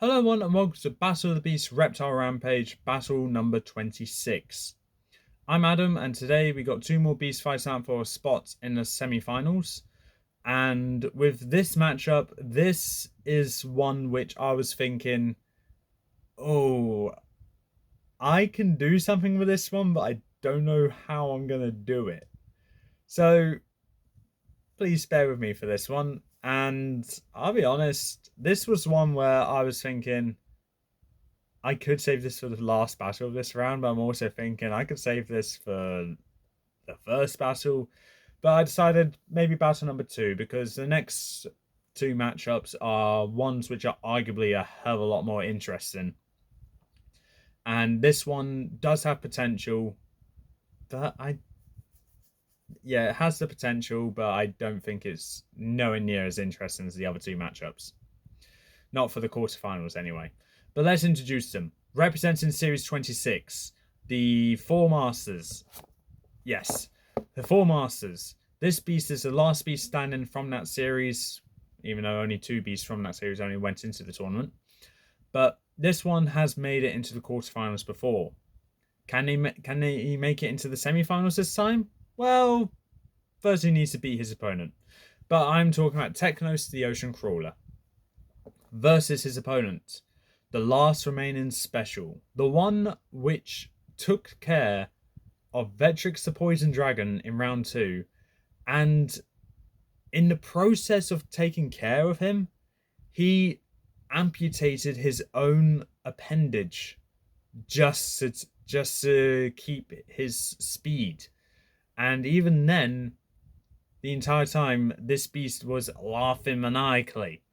Hello everyone and welcome to Battle of the Beast Reptile Rampage, battle number 26. I'm Adam and today we got two more beast fights out for a spot in the semi-finals. And with this matchup, this is one which I was thinking, oh, I can do something with this one, but I don't know how I'm going to do it. So please bear with me for this one. And I'll be honest, this was one where I was thinking, I could save this for the last battle of this round, but I'm also thinking I could save this for the first battle. But I decided maybe battle number two because the next two matchups are ones which are arguably a hell of a lot more interesting. And this one does have potential, but yeah, it has the potential, but I don't think it's nowhere near as interesting as the other two matchups. Not for the quarterfinals anyway. But let's introduce them. Representing Series 26, the Four Masters. Yes, the Four Masters. This beast is the last beast standing from that series, even though only two beasts from that series only went into the tournament. But this one has made it into the quarterfinals before. Can he make it into the semi-finals this time? Well, first he needs to beat his opponent. But I'm talking about Teknos, the Ocean Crawler, versus his opponent, the last remaining special, the one which took care of Vetrix the Poison Dragon in round 2, and in the process of taking care of him, he amputated his own appendage just to keep his speed. And even then, the entire time, this beast was laughing maniacally.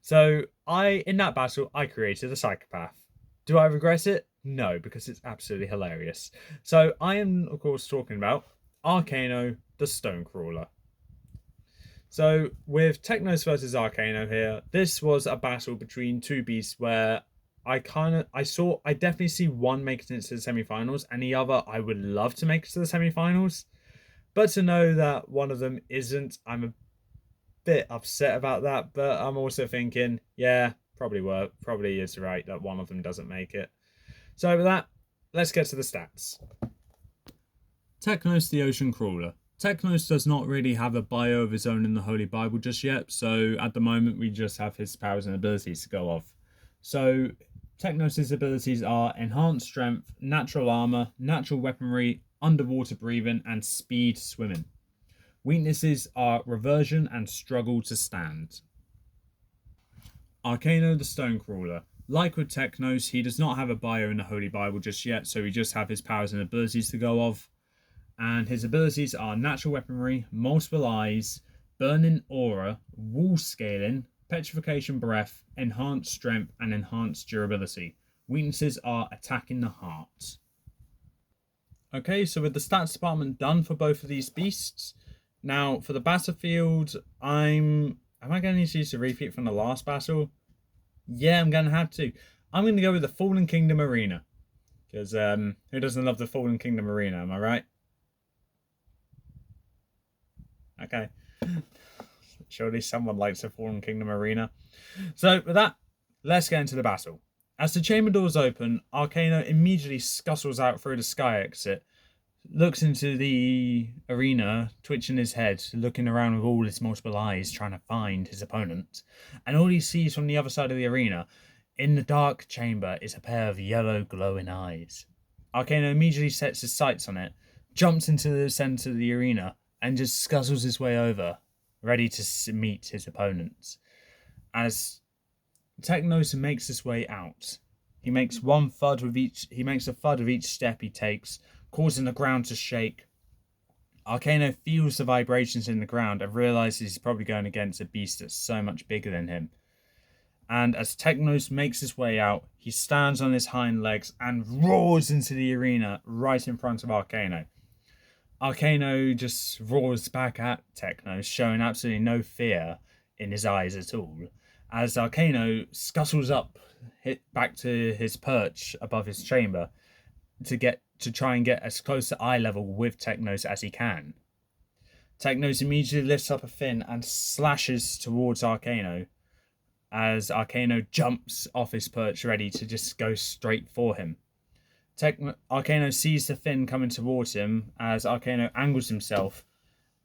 So in that battle, I created a psychopath. Do I regret it? No, because it's absolutely hilarious. So I am, of course, talking about Arkano, the Stonecrawler. So with Teknos versus Arkano here, this was a battle between two beasts where I definitely see one make it into the semi-finals and the other I would love to make it to the semi-finals. But to know that one of them isn't, I'm a bit upset about that, but I'm also thinking, yeah, probably is right that one of them doesn't make it. So with that, let's get to the stats. Teknos the Ocean Crawler. Teknos does not really have a bio of his own in the Holy Bible just yet, so at the moment we just have his powers and abilities to go off. So Teknos' abilities are Enhanced Strength, Natural Armor, Natural Weaponry, Underwater Breathing, and Speed Swimming. Weaknesses are Reversion and Struggle to Stand. Arkano the Stonecrawler. Like with Teknos, he does not have a bio in the Holy Bible just yet, so we just have his powers and abilities to go off. And his abilities are Natural Weaponry, Multiple Eyes, Burning Aura, Wall Scaling, Petrification Breath, Enhanced Strength, and Enhanced Durability. Weaknesses are Attacking the Heart. Okay, so with the stats department done for both of these beasts, now for the battlefield, am I going to need to use the repeat from the last battle? Yeah, I'm going to have to. I'm going to go with the Fallen Kingdom Arena. Because who doesn't love the Fallen Kingdom Arena, am I right? Okay. Surely someone likes the Fallen Kingdom Arena. So with that, let's get into the battle. As the chamber doors open, Arkano immediately scuttles out through the sky exit, looks into the arena, twitching his head, looking around with all his multiple eyes, trying to find his opponent. And all he sees from the other side of the arena, in the dark chamber, is a pair of yellow glowing eyes. Arkano immediately sets his sights on it, jumps into the center of the arena, and just scuttles his way over, ready to meet his opponent. As Teknos makes his way out, he makes a thud with each step he takes, causing the ground to shake. Arkano feels the vibrations in the ground and realizes he's probably going against a beast that's so much bigger than him. And as Teknos makes his way out, he stands on his hind legs and roars into the arena right in front of Arkano. Arkano just roars back at Teknos, showing absolutely no fear in his eyes at all, as Arkano scuttles up back to his perch above his chamber to try and get as close to eye level with Teknos as he can. Teknos immediately lifts up a fin and slashes towards Arkano, as Arkano jumps off his perch ready to just go straight for him. Arkano sees the fin coming towards him as Arkano angles himself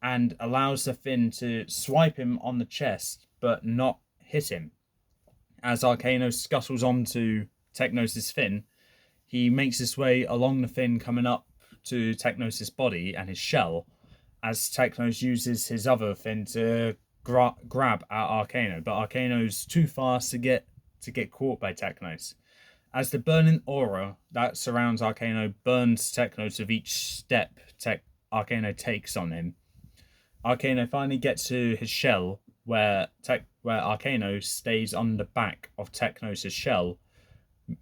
and allows the fin to swipe him on the chest but not hit him. As Arkano scuttles onto Teknos' fin, he makes his way along the fin coming up to Teknos' body and his shell, as Teknos uses his other fin to grab at Arkano, but Arkano's too fast to get caught by Teknos. As the burning aura that surrounds Arkano burns Teknos with each step Arkano takes on him, Arkano finally gets to his shell, where Arkano stays on the back of Teknos' shell,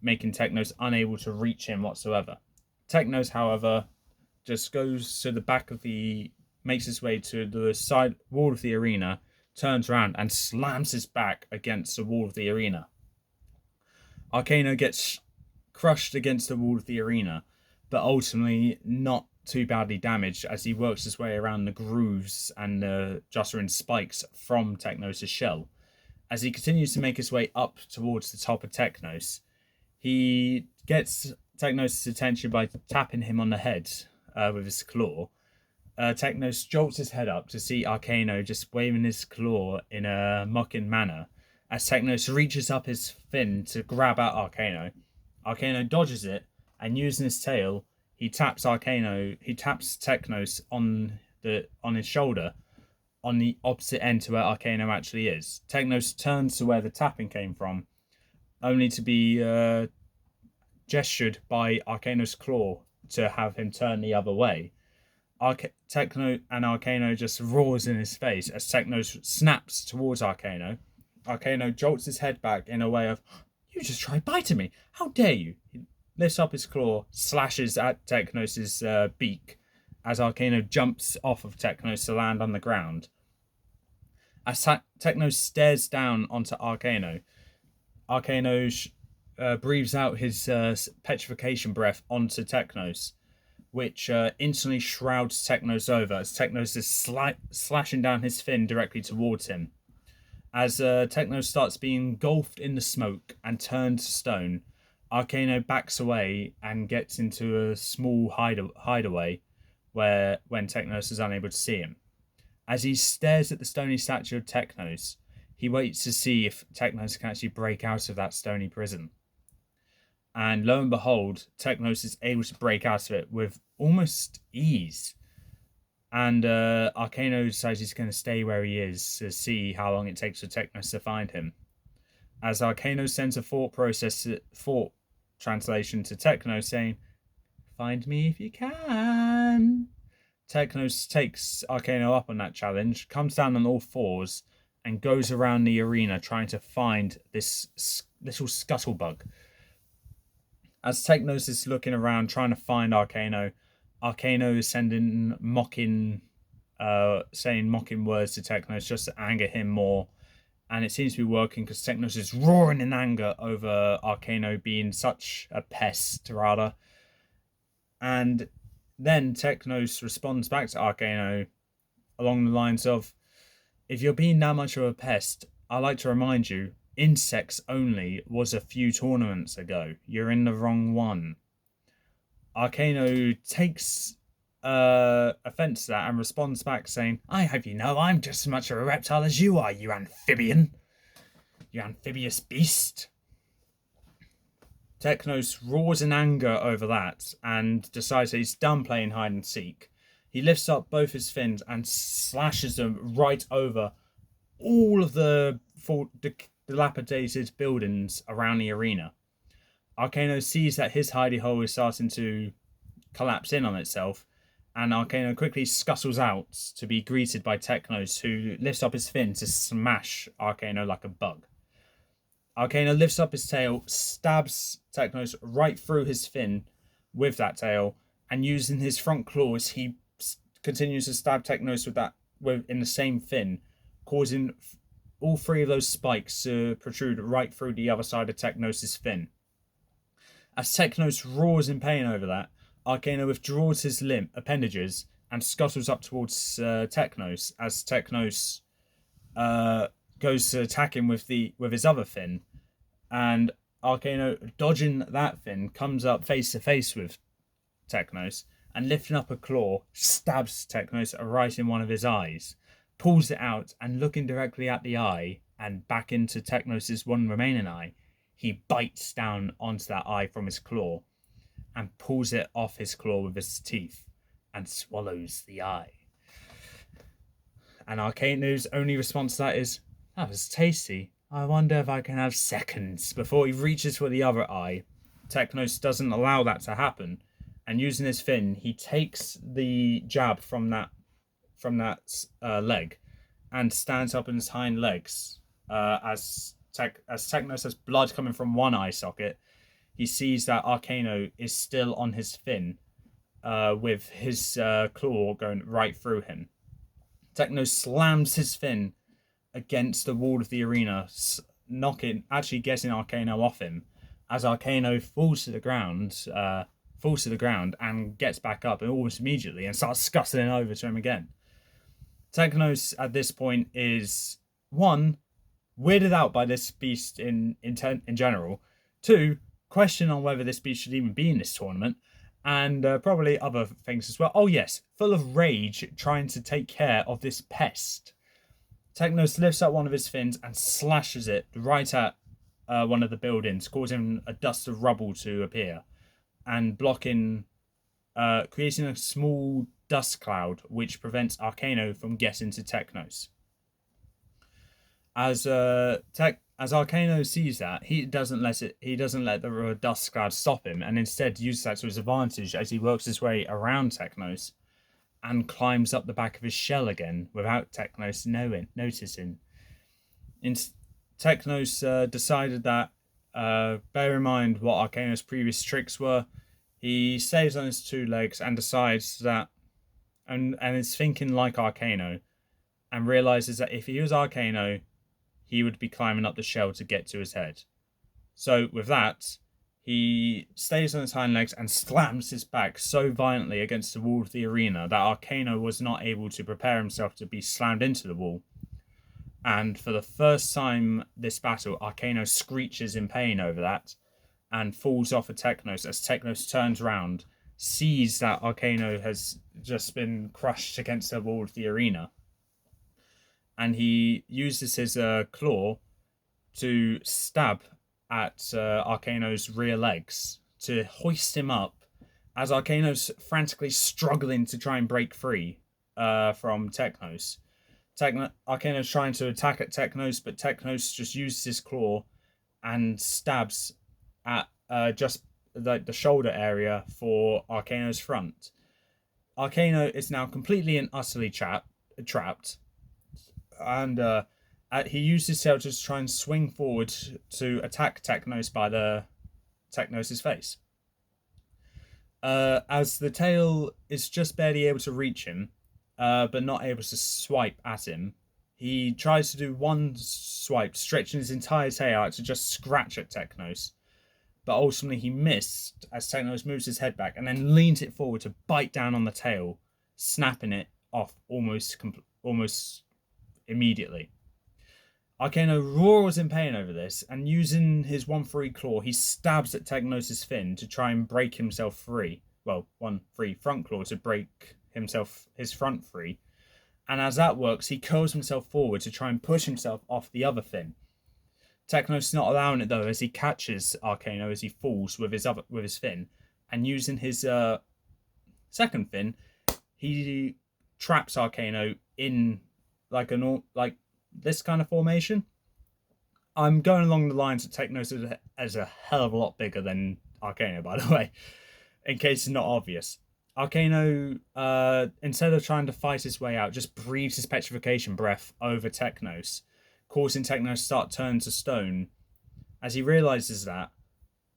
making Teknos unable to reach him whatsoever. Teknos, however, just goes to the back of makes his way to the side wall of the arena, turns around and slams his back against the wall of the arena. Arkano gets crushed against the wall of the arena, but ultimately not too badly damaged as he works his way around the grooves and the Jocelyn spikes from Teknos' shell. As he continues to make his way up towards the top of Teknos, he gets Teknos' attention by tapping him on the head with his claw. Teknos jolts his head up to see Arkano just waving his claw in a mocking manner. As Teknos reaches up his fin to grab at Arkano, Arkano dodges it, and using his tail, he taps Teknos on his shoulder, on the opposite end to where Arkano actually is. Teknos turns to where the tapping came from, only to be gestured by Arkano's claw to have him turn the other way. Arkano just roars in his face as Teknos snaps towards Arkano. Arkano jolts his head back in a way of, "You just tried biting me. How dare you?" He lifts up his claw, slashes at Teknos' beak as Arkano jumps off of Teknos to land on the ground. As Teknos stares down onto Arkano, Arkano breathes out his petrification breath onto Teknos, which instantly shrouds Teknos over as Teknos is slashing down his fin directly towards him. As Teknos starts being engulfed in the smoke and turned to stone, Arkano backs away and gets into a small hideaway when Teknos is unable to see him. As he stares at the stony statue of Teknos, he waits to see if Teknos can actually break out of that stony prison. And lo and behold, Teknos is able to break out of it with almost ease. And Arkano decides he's going to stay where he is to see how long it takes for Teknos to find him. As Arkano sends a thought translation to Teknos saying, "Find me if you can." Teknos takes Arkano up on that challenge, comes down on all fours, and goes around the arena trying to find this little scuttlebug. As Teknos is looking around trying to find Arkano, Arkano is sending saying mocking words to Teknos just to anger him more. And it seems to be working because Teknos is roaring in anger over Arkano being such a pest, rather. And then Teknos responds back to Arkano along the lines of, "If you're being that much of a pest, I'd like to remind you, insects only was a few tournaments ago. You're in the wrong one." Arkano takes offense to that and responds back saying, "I hope you know I'm just as much of a reptile as you are, you amphibian. You amphibious beast." Teknos roars in anger over that and decides that he's done playing hide and seek. He lifts up both his fins and slashes them right over all of the dilapidated buildings around the arena. Arkano sees that his hidey hole is starting to collapse in on itself, and Arkano quickly scuttles out to be greeted by Teknos, who lifts up his fin to smash Arkano like a bug. Arkano lifts up his tail, stabs Teknos right through his fin with that tail, and using his front claws, he continues to stab Teknos in the same fin, causing all three of those spikes to protrude right through the other side of Teknos' fin. As Teknos roars in pain over that, Arkano withdraws his appendages and scuttles up towards Teknos as Teknos goes to attack him with his other fin, and Arkano, dodging that fin, comes up face to face with Teknos and, lifting up a claw, stabs Teknos right in one of his eyes, pulls it out, and looking directly at the eye and back into Teknos' one remaining eye, he bites down onto that eye from his claw and pulls it off his claw with his teeth and swallows the eye. And Arkano's only response to that is, "That was tasty. I wonder if I can have seconds," before he reaches for the other eye. Teknos doesn't allow that to happen, and using his fin, he takes the jab from that leg and stands up in his hind legs. As Teknos has blood coming from one eye socket, he sees that Arkano is still on his fin, with his claw going right through him. Teknos slams his fin against the wall of the arena, actually getting Arkano off him, as Arkano falls to the ground and gets back up almost immediately and starts scuttling over to him again. Teknos at this point is, one, weirded out by this beast in general, two, question on whether this beast should even be in this tournament, and probably other things as well. Oh yes, full of rage, trying to take care of this pest. Teknos lifts up one of his fins and slashes it right at one of the buildings, causing a dust of rubble to appear and creating a small dust cloud which prevents Arkano from getting to Teknos. As Arkano sees that, he doesn't let the dust cloud stop him, and instead uses that to his advantage as he works his way around Teknos and climbs up the back of his shell again without Teknos noticing. Teknos decided that, bear in mind what Arkano's previous tricks were, he stays on his two legs and decides that, and is thinking like Arkano, and realizes that if he was Arkano, he would be climbing up the shell to get to his head. So with that, he stays on his hind legs and slams his back so violently against the wall of the arena that Arkano was not able to prepare himself to be slammed into the wall. And for the first time this battle, Arkano screeches in pain over that and falls off of Teknos as Teknos turns around, sees that Arkano has just been crushed against the wall of the arena, and he uses his claw to stab at Arkano's rear legs to hoist him up, as Arkano's frantically struggling to try and break free from Teknos. Arkano's trying to attack at Teknos, but Teknos just uses his claw and stabs at just the shoulder area for Arkano's front. Arkano is now completely and utterly trapped, and he used his tail to try and swing forward to attack Teknos by Teknos' face. As the tail is just barely able to reach him, but not able to swipe at him, he tries to do one swipe, stretching his entire tail out to just scratch at Teknos. But ultimately he missed as Teknos moves his head back and then leans it forward to bite down on the tail, snapping it off almost immediately. Arkano roars in pain over this, and using his 1-3 claw, he stabs at Teknos' fin to try and break himself free. Well, 1-3 front claw to break his front free. And as that works, he curls himself forward to try and push himself off the other fin. Teknos not allowing it though, as he catches Arkano as he falls with his fin, and using his second fin, he traps Arkano in like this kind of formation. I'm going along the lines that Teknos is a hell of a lot bigger than Arkano, by the way, in case it's not obvious. Arkano, instead of trying to fight his way out, just breathes his petrification breath over Teknos, causing Teknos to start turning to stone. As he realizes that,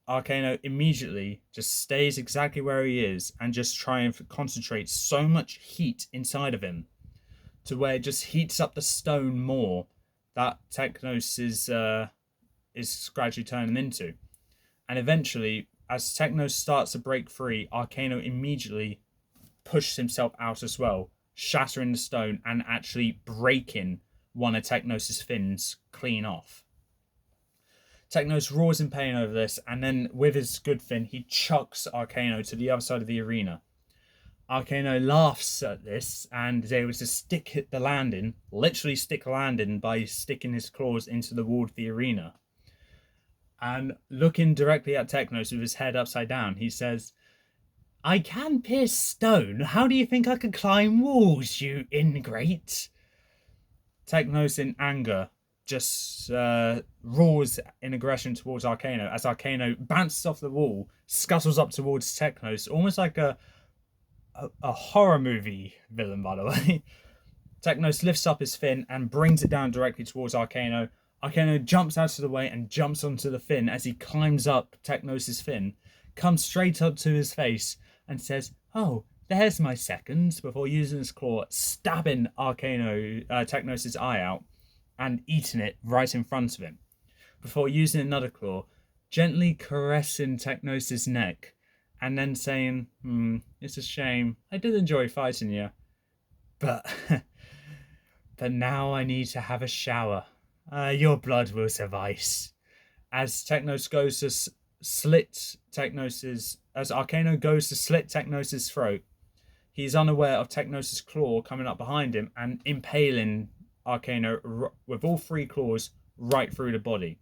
Arkano immediately just stays exactly where he is and just try and concentrate so much heat inside of him to where it just heats up the stone more that Teknos is gradually turning into. And eventually, as Teknos starts to break free, Arkano immediately pushes himself out as well, shattering the stone and actually breaking one of Teknos' fins clean off. Teknos roars in pain over this, and then with his good fin, he chucks Arkano to the other side of the arena. Arkano laughs at this and is able to stick the landing, literally stick the landing by sticking his claws into the wall of the arena. And looking directly at Teknos with his head upside down, he says, "I can pierce stone. How do you think I can climb walls, you ingrate?" Teknos, in anger, just roars in aggression towards Arkano as Arkano bounces off the wall, scuttles up towards Teknos, almost like a horror movie villain, by the way. Teknos lifts up his fin and brings it down directly towards Arkano. Arkano jumps out of the way and jumps onto the fin as he climbs up Teknos' fin, comes straight up to his face and says, "Oh, there's my second," before using his claw, stabbing Teknos' eye out and eating it right in front of him, before using another claw, gently caressing Teknos' neck, and then saying, "It's a shame. I did enjoy fighting you, but but now I need to have a shower. Your blood will suffice." As Teknos goes to as Arkano goes to slit Teknos' throat, he's unaware of Teknos' claw coming up behind him and impaling Arkano with all three claws right through the body.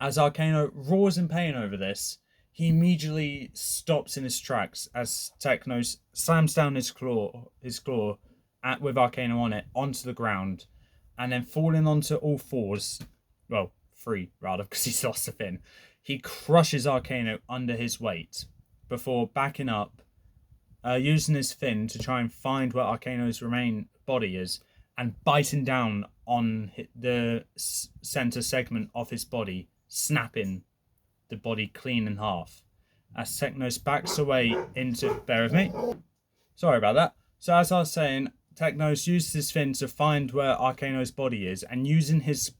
As Arkano roars in pain over this, he immediately stops in his tracks as Teknos slams down his claw with Arkano on it onto the ground, and then falling onto all fours, well, three rather, because he's lost the fin, he crushes Arkano under his weight before backing up, using his fin to try and find where Arkano's remain body is, and biting down on the center segment of his body, snapping the body clean in half. As Teknos backs away into... Bear with me. Sorry about that. So as I was saying, Teknos uses his fin to find where Arkano's body is, and using his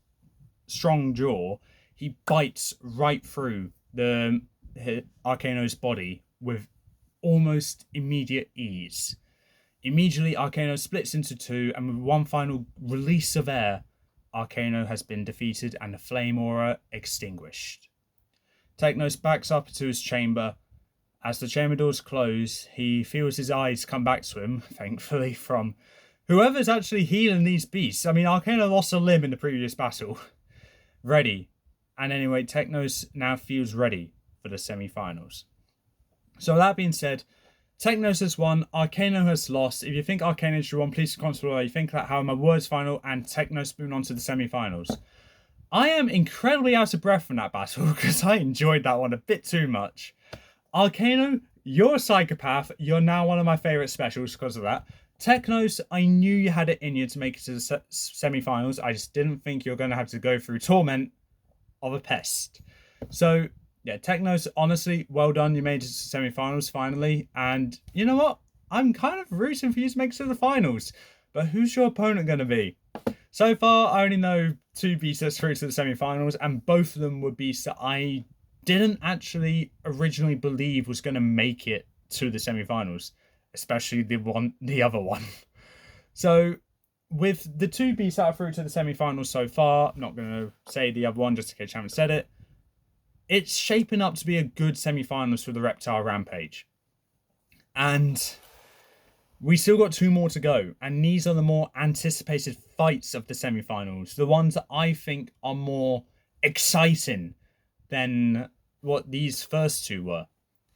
strong jaw, he bites right through Arkano's body with almost immediate ease. Immediately, Arkano splits into two, and with one final release of air, Arkano has been defeated and the flame aura extinguished. Teknos backs up to his chamber. As the chamber doors close, he feels his eyes come back to him, thankfully, from whoever's actually healing these beasts. I mean, Arkano lost a limb in the previous battle. Ready. And anyway, Teknos now feels ready for the semi-finals. So that being said, Teknos has won, Arkano has lost. If you think Arkano should won, please comment below. You think that how my words final and Teknos moving on to the semi-finals. I am incredibly out of breath from that battle because I enjoyed that one a bit too much. Arkano, you're a psychopath. You're now one of my favourite specials because of that. Teknos, I knew you had it in you to make it to the semi-finals. I just didn't think you were going to have to go through torment of a pest. So, yeah, Teknos, honestly, well done. You made it to the semi-finals finally. And you know what? I'm kind of rooting for you to make it to the finals. But who's your opponent going to be? So far, I only know two beasts that's through to the semi-finals, and both of them were beasts that I didn't actually originally believe was going to make it to the semi-finals, especially the other one. So, with the two beasts that are through to the semi-finals so far, I'm not going to say the other one just in case I haven't said it, it's shaping up to be a good semi-finals for the Reptile Rampage. And we still got two more to go, and these are the more anticipated fights of the semi-finals, the ones that I think are more exciting than what these first two were.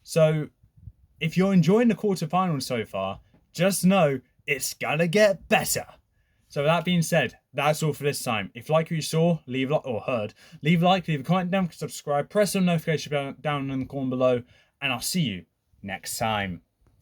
So, if you're enjoying the quarterfinals so far, just know it's gonna get better. So with that being said, that's all for this time. If you like what you saw, leave a like, or heard, leave a like, leave a comment down, subscribe, press the notification bell down in the corner below, and I'll see you next time.